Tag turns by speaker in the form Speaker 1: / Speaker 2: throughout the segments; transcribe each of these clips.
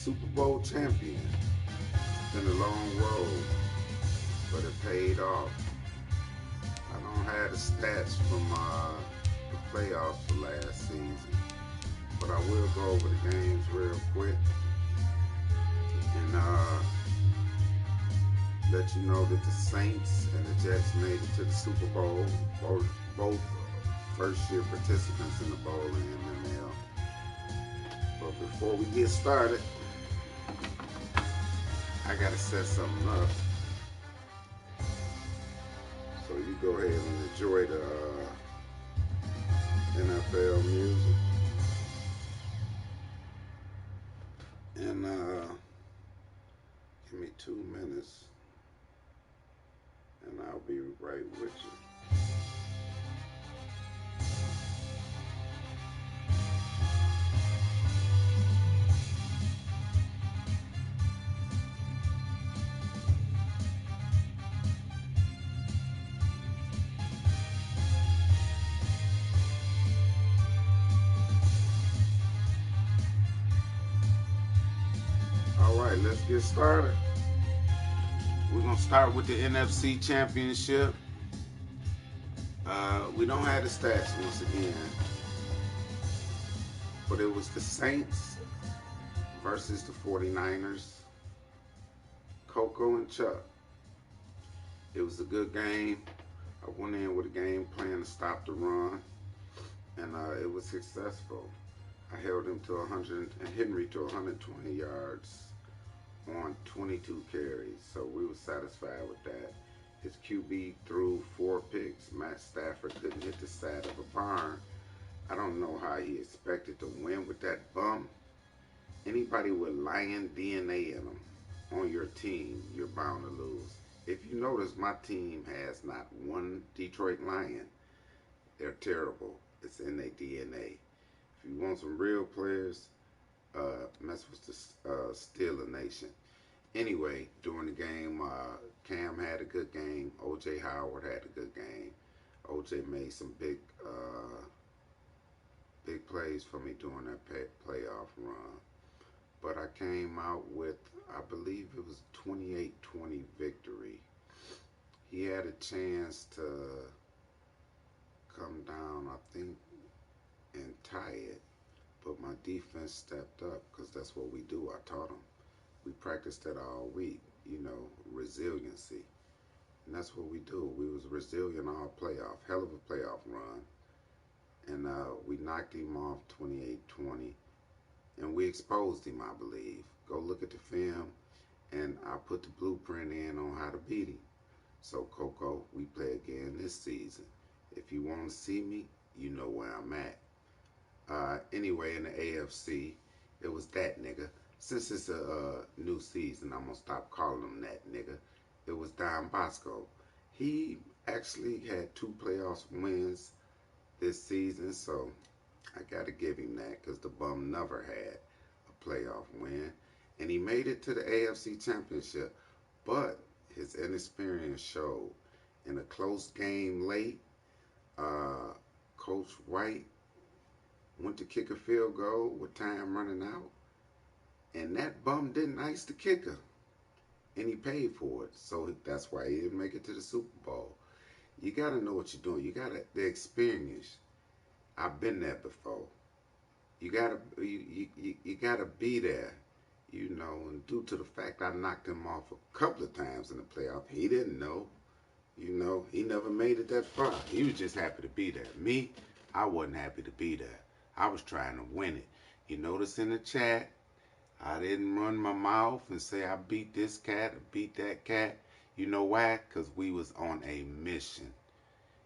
Speaker 1: Super Bowl champion. It's been a long road, but it paid off. I don't have the stats from the playoffs for last season, but I will go over the games real quick and let you know that the Saints and the Jets made it to the Super Bowl. Both first-year participants in the bowl in MML. But before we get started, I gotta set something up. So you go ahead and enjoy the NFL music. And give me 2 minutes and I'll be right with you. All right, let's get started. We're going to start with the NFC Championship. We don't have the stats once again, but it was the Saints versus the 49ers. Coco and Chuck. It was a good game. I went in with a game plan to stop the run, and it was successful. I held him to 100 and Henry to 120 yards on 22 carries, so we were satisfied with that. His QB threw 4 picks. Matt Stafford couldn't hit the side of a barn. I don't know how he expected to win with that bum. Anybody with lion DNA in them on your team, you're bound to lose. If you notice, my team has not one Detroit Lion. They're terrible. It's in their DNA. If you want some real players, mess with the Steeler Nation. Anyway, during the game, Cam had a good game. O.J. Howard had a good game. O.J. made some big plays for me during that playoff run. But I came out with, I believe it was 28-20 victory. He had a chance to come down, I think, and tie it. But my defense stepped up because that's what we do. I taught them. We practiced that all week, resiliency. And that's what we do. We was resilient all playoff, hell of a playoff run. And we knocked him off 28-20. And we exposed him, I believe. Go look at the film, and I put the blueprint in on how to beat him. So, Coco, we play again this season. If you want to see me, you know where I'm at. Anyway, in the AFC, it was that nigga. Since it's a new season, I'm going to stop calling him that nigga. It was Don Bosco. He actually had 2 playoffs wins this season, so I got to give him that because the bum never had a playoff win. And he made it to the AFC Championship, but his inexperience showed. In a close game late, Coach White went to kick a field goal with time running out, and that bum didn't ice the kicker, and he paid for it. So that's why he didn't make it to the Super Bowl. You got to know what you're doing. You got to the experience. I've been there before. You gotta be there, and due to the fact I knocked him off a couple of times in the playoff, he didn't know. He never made it that far. He was just happy to be there. Me, I wasn't happy to be there. I was trying to win it. You notice in the chat, I didn't run my mouth and say I beat this cat or beat that cat. You know why? Because we was on a mission.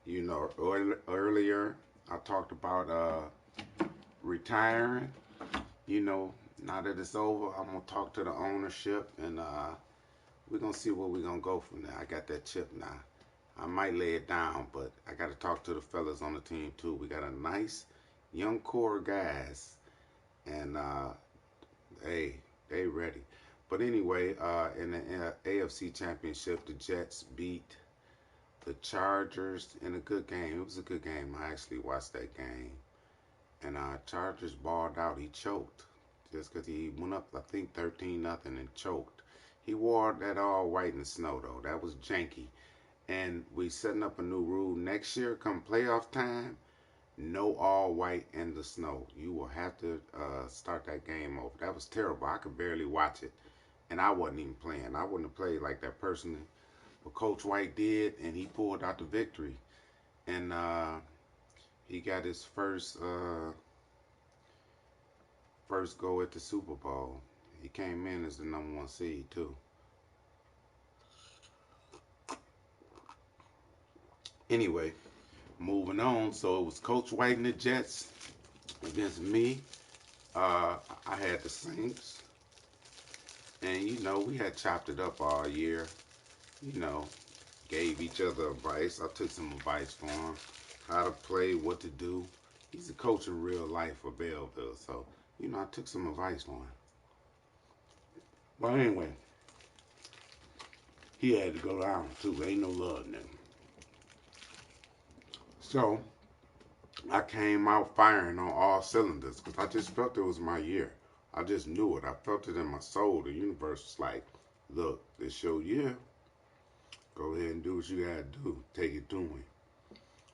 Speaker 1: Earlier I talked about retiring. Now that it's over, I'm gonna talk to the ownership, and we're gonna see where we're gonna go from there. I got that chip now. I might lay it down, but I got to talk to the fellas on the team too. We got a nice young core of guys, and hey, they ready. But anyway, in the AFC Championship, the Jets beat the Chargers in a good game. It was a good game. I actually watched that game, and Chargers balled out. He choked. just because he went up, I think 13-0 and choked. He wore that all white in the snow though. That was janky. And we setting up a new rule next year. Come playoff time, no all white in the snow. You will have to start that game over. That was terrible. I could barely watch it, and I wasn't even playing. I wouldn't have played like that personally. But Coach White did, and he pulled out the victory. And he got his first go at the Super Bowl. He came in as the #1 seed too. Anyway, moving on. So it was Coach White and the Jets against me. I had the Saints, and we had chopped it up all year. You know, gave each other advice. I took some advice from him, how to play, what to do. He's a coach in real life for Belleville, so I took some advice from him. But anyway, he had to go down too. Ain't no love in him. So I came out firing on all cylinders because I just felt it was my year. I just knew it. I felt it in my soul. The universe was like, look, this your year. Go ahead and do what you gotta do. Take it to me.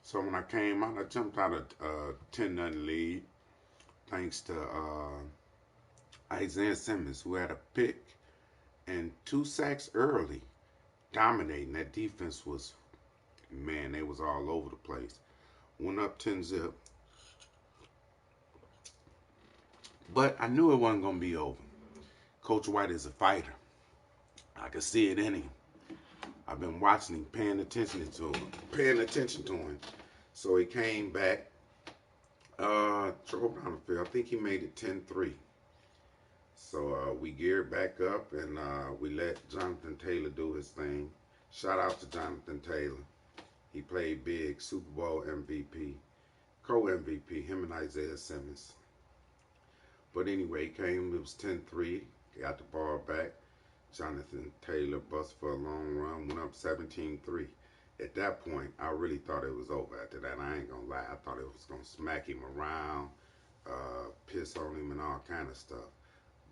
Speaker 1: So when I came out, I jumped out a 10-0 lead thanks to Isaiah Simmons, who had a pick and 2 sacks early, dominating. That defense was, man, they was all over the place. Went up 10-0. But I knew it wasn't going to be over. Coach White is a fighter. I could see it in him. I've been watching him, paying attention to him. So he came back, drove down the field. I think he made it 10-3. So we geared back up, and we let Jonathan Taylor do his thing. Shout out to Jonathan Taylor. He played big, Super Bowl MVP, co-MVP, him and Isaiah Simmons. But anyway, it was 10-3. Got the ball back. Jonathan Taylor busted for a long run, went up 17-3. At that point, I really thought it was over after that. I ain't going to lie. I thought it was going to smack him around, piss on him and all kind of stuff.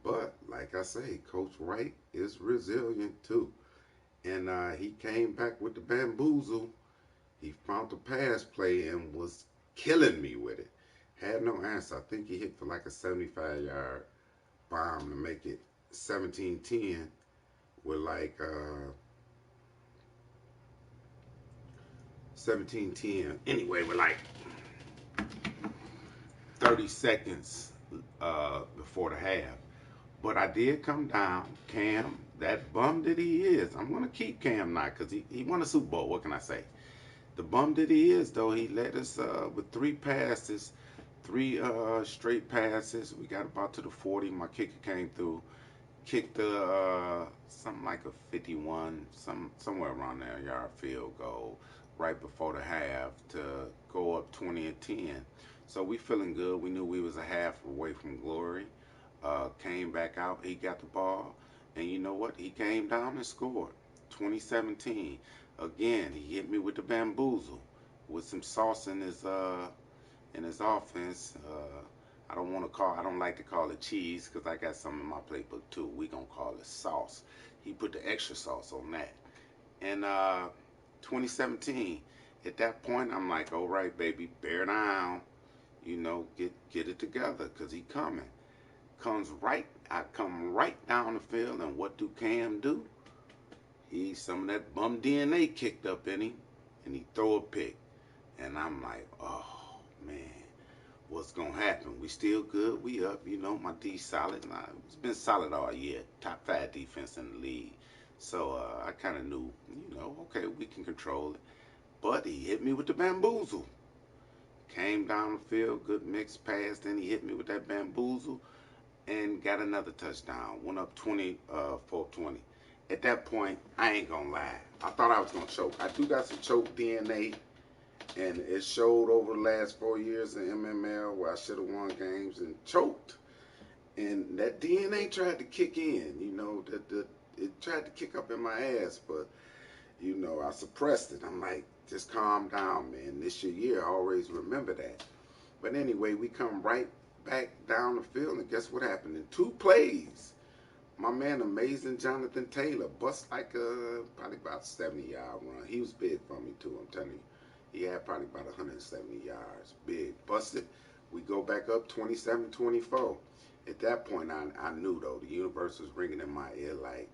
Speaker 1: But, like I say, Coach White is resilient too. And he came back with the bamboozle. He found the pass play and was killing me with it. Had no answer. I think he hit for like a 75-yard bomb to make it 17-10 with like 17-10. Anyway, with like 30 seconds before the half. But I did come down. Cam, that bum that he is, I'm going to keep Cam now because he won a Super Bowl. What can I say? The bum that he is, though, he led us with 3 passes, 3 straight passes. We got about to the 40. My kicker came through, kicked something like a 51, somewhere around there, yard field goal right before the half to go up 20-10. So we feeling good. We knew we was a half away from glory. Came back out. He got the ball, and you know what? He came down and scored. 2017. Again, he hit me with the bamboozle, with some sauce in his offense. I don't like to call it cheese because I got some in my playbook too. We gonna call it sauce. He put the extra sauce on that. And 2017, at that point, I'm like, all right, baby, bear down. Get it together because he coming. I come right down the field, and what do Cam do? Some of that bum DNA kicked up in him, and he throw a pick. And I'm like, oh, man, what's going to happen? We still good. We up. My D solid. It's been solid all year. Top 5 defense in the league. So I kind of knew, okay, we can control it. But he hit me with the bamboozle. Came down the field, good mixed pass. Then he hit me with that bamboozle and got another touchdown. Went up 24-20. At that point, I ain't gonna lie. I thought I was gonna choke. I do got some choke DNA, and it showed over the last 4 years in MML where I should have won games and choked. And that DNA tried to kick in. It tried to kick up in my ass, but I suppressed it. I'm like, just calm down, man. This your year. I always remember that. But anyway, we come right back down the field, and guess what happened? In 2 plays, my man, amazing Jonathan Taylor, bust like a probably about 70-yard run. He was big for me too. I'm telling you, he had probably about 170 yards. Big, busted. We go back up 27-24. At that point, I knew though the universe was ringing in my ear like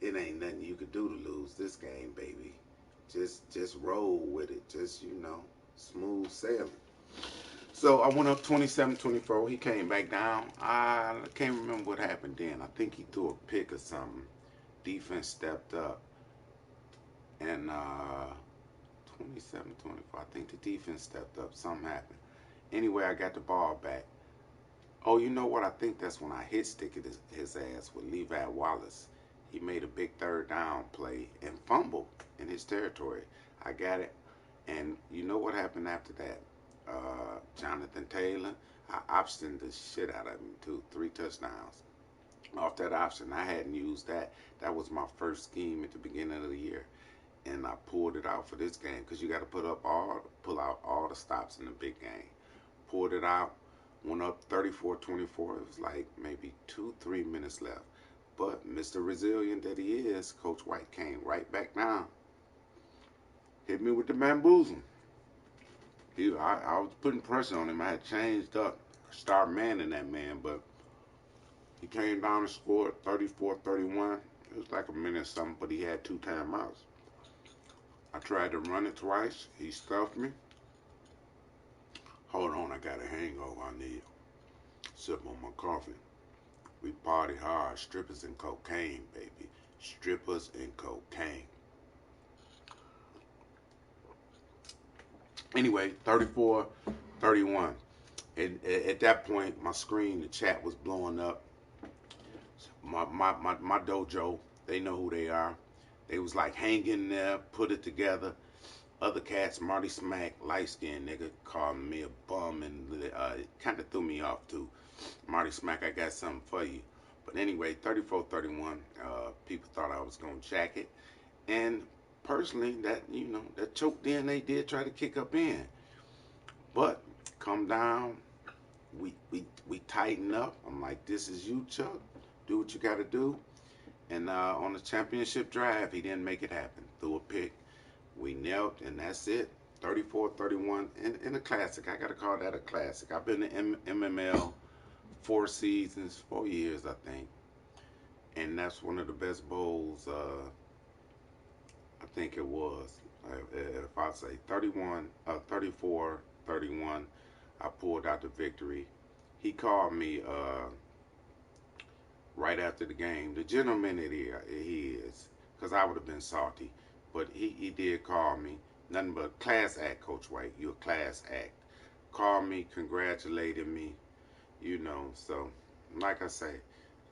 Speaker 1: it ain't nothing you could do to lose this game, baby. Just roll with it. Just smooth sailing. So I went up 27-24. He came back down. I can't remember what happened then. I think he threw a pick or something. Defense stepped up. And 27-24. I think the defense stepped up. Something happened. Anyway, I got the ball back. Oh, you know what? I think that's when I hit sticked his ass with Levi Wallace. He made a big third down play and fumbled in his territory. I got it. And you know what happened after that? Jonathan Taylor, I optioned the shit out of him too. 3 touchdowns. Off that option, I hadn't used that. That was my first scheme at the beginning of the year. And I pulled it out for this game because you got to pull out all the stops in the big game. Pulled it out, went up 34-24. It was like maybe 2-3 minutes left. But Mr. Resilient that he is, Coach White came right back down. Hit me with the bamboozle. I was putting pressure on him. I had changed up, start manning that man, but he came down and scored 34-31. It was like a minute or something, but he had 2 timeouts. I tried to run it twice. He stuffed me. Hold on, I got a hangover. I need a sip on my coffee. We party hard. Strippers and cocaine, baby. Strippers and cocaine. Anyway, 34-31. And at that point, my screen, the chat was blowing up. My dojo, they know who they are. They was like, hang in there, put it together. Other cats, Marty Smack, light-skinned nigga, called me a bum and kind of threw me off too. Marty Smack, I got something for you. But anyway, 34-31, people thought I was going to jack it. And personally, that choke in, they did try to kick up in. But come down, we tighten up. I'm like, this is you, Chuck. Do what you got to do. And on the championship drive, he didn't make it happen. Threw a pick. We knelt, and that's it. 34-31 in a classic. I got to call that a classic. I've been in MML 4 seasons, 4 years, I think. And that's one of the best bowls, I think it was. If I say 34-31, I pulled out the victory. He called me right after the game. The gentleman that he is, because I would have been salty. But he did call me. Nothing but class act, Coach White. You're a class act. Called me, congratulated me, So, like I say,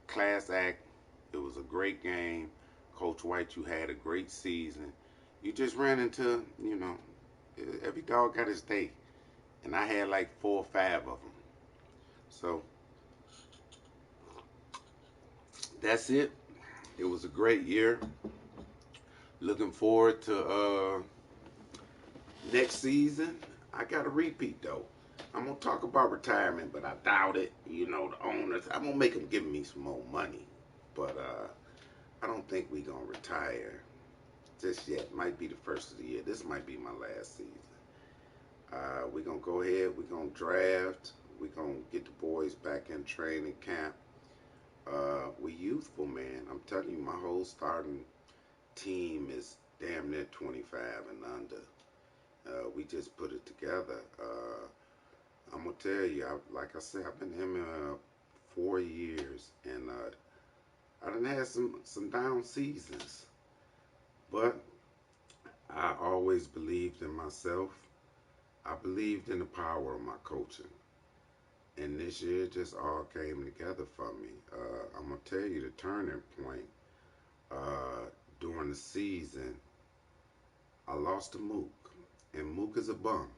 Speaker 1: class act. It was a great game. Coach White, you had a great season. You just ran into, every dog got his day. And I had like 4 or 5 of them. So, that's it. It was a great year. Looking forward to next season. I got a repeat though. I'm gonna talk about retirement, but I doubt it. The owners. I'm gonna make them give me some more money, but I don't think we gonna retire just yet. Might be the first of the year. This might be my last season. We gonna go ahead. We gonna draft. We gonna get the boys back in training camp. We youthful, man. I'm telling you, my whole starting team is damn near 25 and under. We just put it together. I'm gonna tell you, like I said, I've been in 4 years, and I done had some down seasons, but I always believed in myself. I believed in the power of my coaching, and this year just all came together for me. I'm gonna tell you the turning point. During the season, I lost to Mook, and Mook is a bum.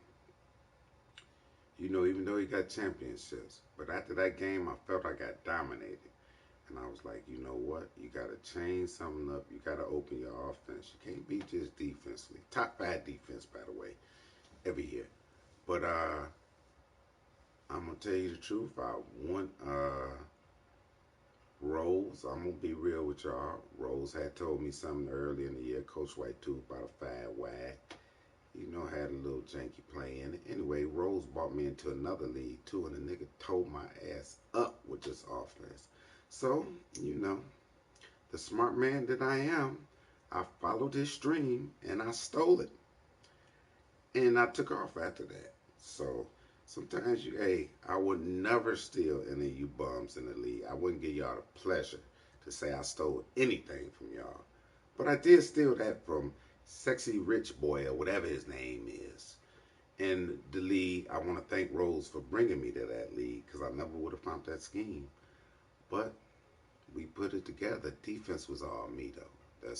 Speaker 1: Even though he got championships. But after that game, I felt I got dominated. And I was like, you know what? You got to change something up. You got to open your offense. You can't be just defensively. Top 5 defense, by the way, every year. But I'm gonna tell you the truth. I want Rose. I'm gonna be real with y'all. Rose had told me something early in the year. Coach White too about a fat whack. You know, had a little janky play in it. Anyway, Rose brought me into another league too, and the nigga tore my ass up with this offense. So, you know, the smart man that I am, I followed his dream and I stole it. And I took off after that. So sometimes I would never steal any of you bums in the league. I wouldn't give y'all the pleasure to say I stole anything from y'all. But I did steal that from Sexy Rich Boy or whatever his name is. In the league, I want to thank Rose for bringing me to that league because I never would have found that scheme. But we put it together. Defense was all me though.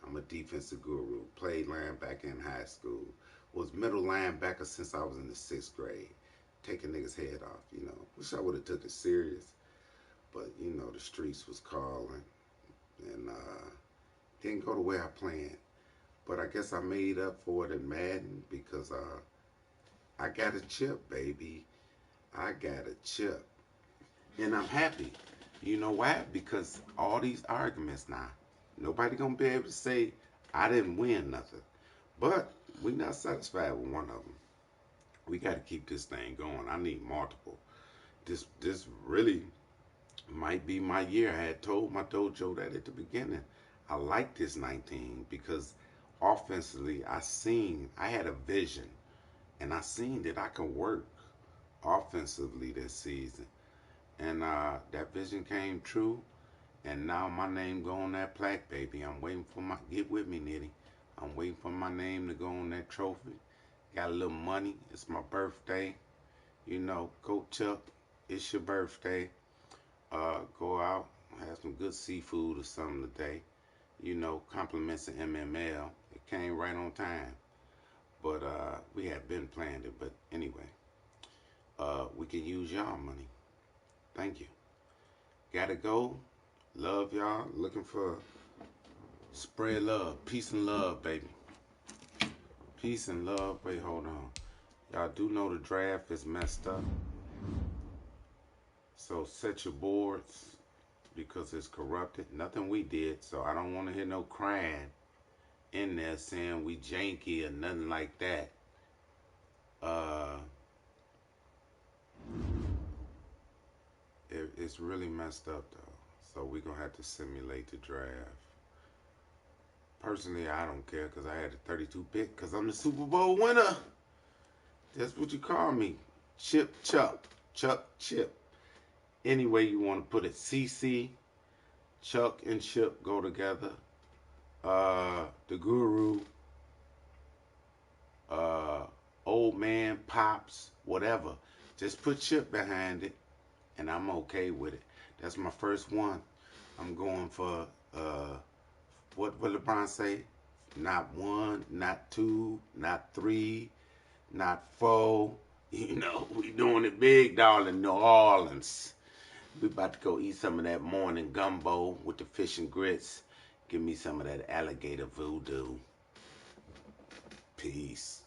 Speaker 1: I'm a defensive guru. Played linebacker in high school. Was middle linebacker since I was in the 6th grade. Taking niggas' head off, you know. Wish I would have took it serious. But, you know, the streets was calling. And didn't go the way I planned. But I guess I made up for it in Madden because I got a chip, baby. I got a chip. And I'm happy. You know why? Because all these arguments now, nobody gonna be able to say I didn't win nothing. But we not satisfied with one of them. We got to keep this thing going. I need multiple. This really might be my year. I had told my dojo that at the beginning. I like this 19 because offensively I had a vision and I seen that I can work offensively this season. And that vision came true. And now my name go on that plaque, baby. I'm waiting for get with me, Nitty. I'm waiting for my name to go on that trophy. Got a little money. It's my birthday. You know, Coach Chuck, it's your birthday. Go out, have some good seafood or something today. You know, compliments of MML. It came right on time. But we had been planned it. But anyway, we can use y'all money. Thank you. Gotta go. Love y'all. Looking for spread love. Peace and love, baby. Peace and love. Wait, hold on. Y'all do know the draft is messed up. So set your boards because it's corrupted. Nothing we did. So I don't want to hear no crying in there saying we janky or nothing like that. It's really messed up though. So we're going to have to simulate the draft. Personally, I don't care because I had a 32 pick because I'm the Super Bowl winner. That's what you call me. Chip Chuck. Chuck Chip. Any way you want to put it. CC, Chuck and Chip go together. The Guru, Old Man, Pops, whatever. Just put Chip behind it and I'm okay with it. That's my first one. I'm going for what will LeBron say? Not one, not two, not three, not four. You know, we doing it big, darling, New Orleans. We about to go eat some of that morning gumbo with the fish and grits. Give me some of that alligator voodoo. Peace.